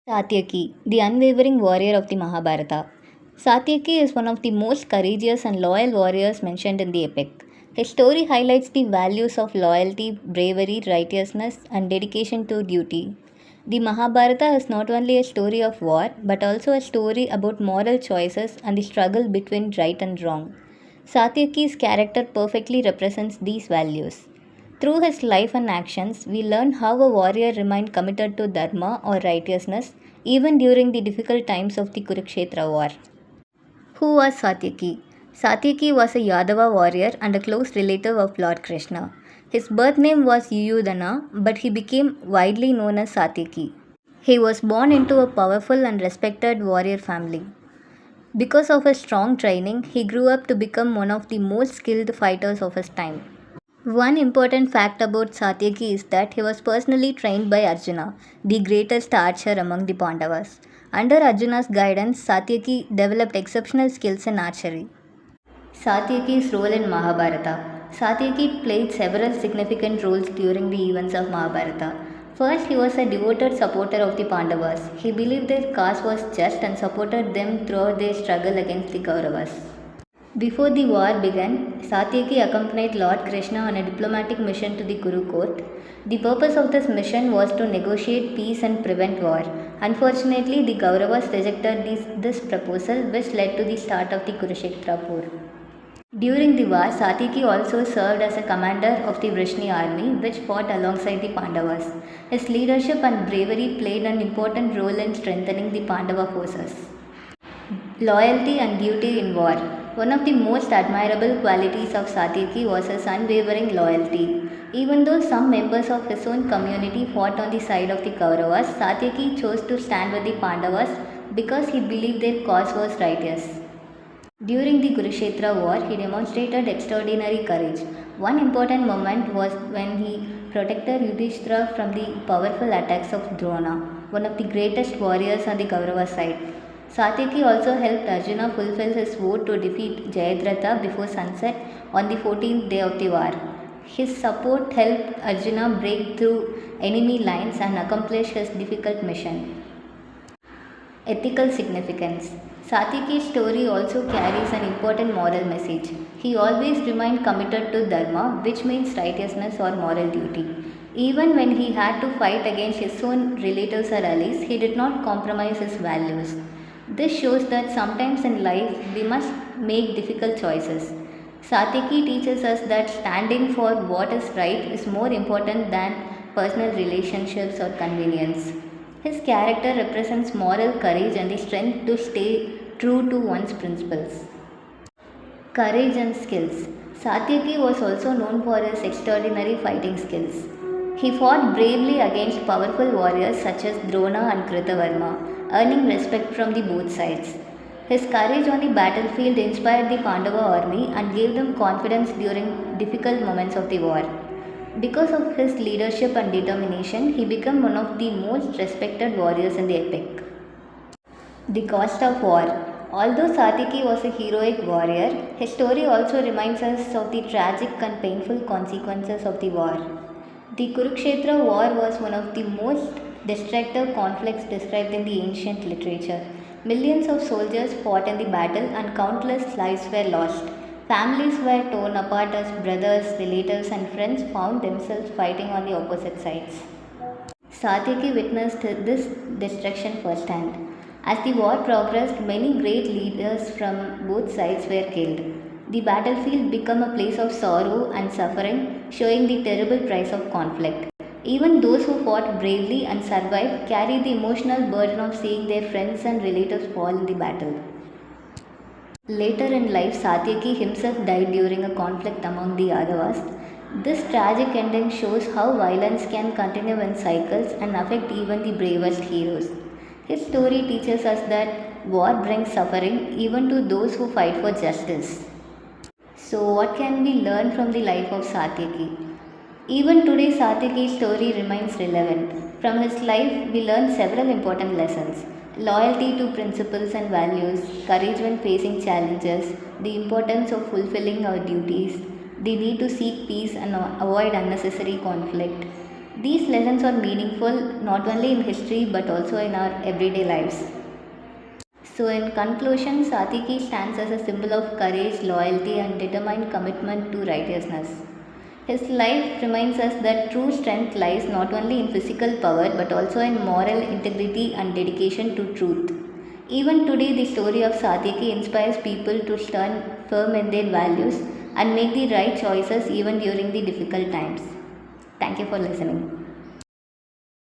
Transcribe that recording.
Satyaki, the unwavering warrior of the Mahabharata. Satyaki is one of the most courageous and loyal warriors mentioned in the epic. His story highlights the values of loyalty, bravery, righteousness, and dedication to duty. The Mahabharata is not only a story of war, but also a story about moral choices and the struggle between right and wrong. Satyaki's character perfectly represents these values. Through his life and actions, we learn how a warrior remained committed to dharma or righteousness even during the difficult times of the Kurukshetra war. Who was Satyaki? Satyaki was a Yadava warrior and a close relative of Lord Krishna. His birth name was Yuyudhana, but he became widely known as Satyaki. He was born into a powerful and respected warrior family. Because of his strong training, he grew up to become one of the most skilled fighters of his time. One important fact about Satyaki is that he was personally trained by Arjuna, the greatest archer among the Pandavas. Under Arjuna's guidance, Satyaki developed exceptional skills in archery. Satyaki's role in Mahabharata. Satyaki played several significant roles during the events of Mahabharata. First, he was a devoted supporter of the Pandavas. He believed their cause was just and supported them throughout their struggle against the Kauravas. Before the war began, Satyaki accompanied Lord Krishna on a diplomatic mission to the Kuru court. The purpose of this mission was to negotiate peace and prevent war. Unfortunately, the Kauravas rejected this proposal, which led to the start of the Kurukshetra war. During the war, Satyaki also served as a commander of the Vrishni army, which fought alongside the Pandavas. His leadership and bravery played an important role in strengthening the Pandava forces. Loyalty and duty in war. One of the most admirable qualities of Satyaki was his unwavering loyalty. Even though some members of his own community fought on the side of the Kauravas, Satyaki chose to stand with the Pandavas because he believed their cause was righteous. During the Kurukshetra war, he demonstrated extraordinary courage. One important moment was when he protected Yudhishthira from the powerful attacks of Drona, one of the greatest warriors on the Kaurava side. Satyaki also helped Arjuna fulfill his vow to defeat Jayadratha before sunset on the 14th day of the war. His support helped Arjuna break through enemy lines and accomplish his difficult mission. Ethical significance. Satyaki's story also carries an important moral message. He always remained committed to dharma, which means righteousness or moral duty. Even when he had to fight against his own relatives or allies, he did not compromise his values. This shows that sometimes in life we must make difficult choices. Satyaki teaches us that standing for what is right is more important than personal relationships or convenience. His character represents moral courage and the strength to stay true to one's principles. Courage and skills. Satyaki was also known for his extraordinary fighting skills. He fought bravely against powerful warriors such as Drona and Kritavarma, earning respect from the both sides. His courage on the battlefield inspired the Pandava army and gave them confidence during difficult moments of the war. Because of his leadership and determination, he became one of the most respected warriors in the epic. The cost of war. Although Satyaki was a heroic warrior, his story also reminds us of the tragic and painful consequences of the war. The Kurukshetra war was one of the most destructive conflicts described in the ancient literature. Millions of soldiers fought in the battle and countless lives were lost. Families were torn apart as brothers, relatives, and friends found themselves fighting on the opposite sides. Satyaki witnessed this destruction firsthand. As the war progressed, many great leaders from both sides were killed. The battlefield became a place of sorrow and suffering, showing the terrible price of conflict. Even those who fought bravely and survived carried the emotional burden of seeing their friends and relatives fall in the battle. Later in life, Satyaki himself died during a conflict among the Yadavas. This tragic ending shows how violence can continue in cycles and affect even the bravest heroes. His story teaches us that war brings suffering even to those who fight for justice. So, what can we learn from the life of Satyaki? Even today, Satyaki's story remains relevant. From his life, we learn several important lessons: loyalty to principles and values, courage when facing challenges, the importance of fulfilling our duties, the need to seek peace and avoid unnecessary conflict, These lessons are meaningful not only in history but also in our everyday lives. So, in conclusion, Satyaki stands as a symbol of courage, loyalty, and determined commitment to righteousness. His life reminds us that true strength lies not only in physical power but also in moral integrity and dedication to truth. Even today, the story of Satyaki inspires people to stand firm in their values and make the right choices even during the difficult times. Thank you for listening.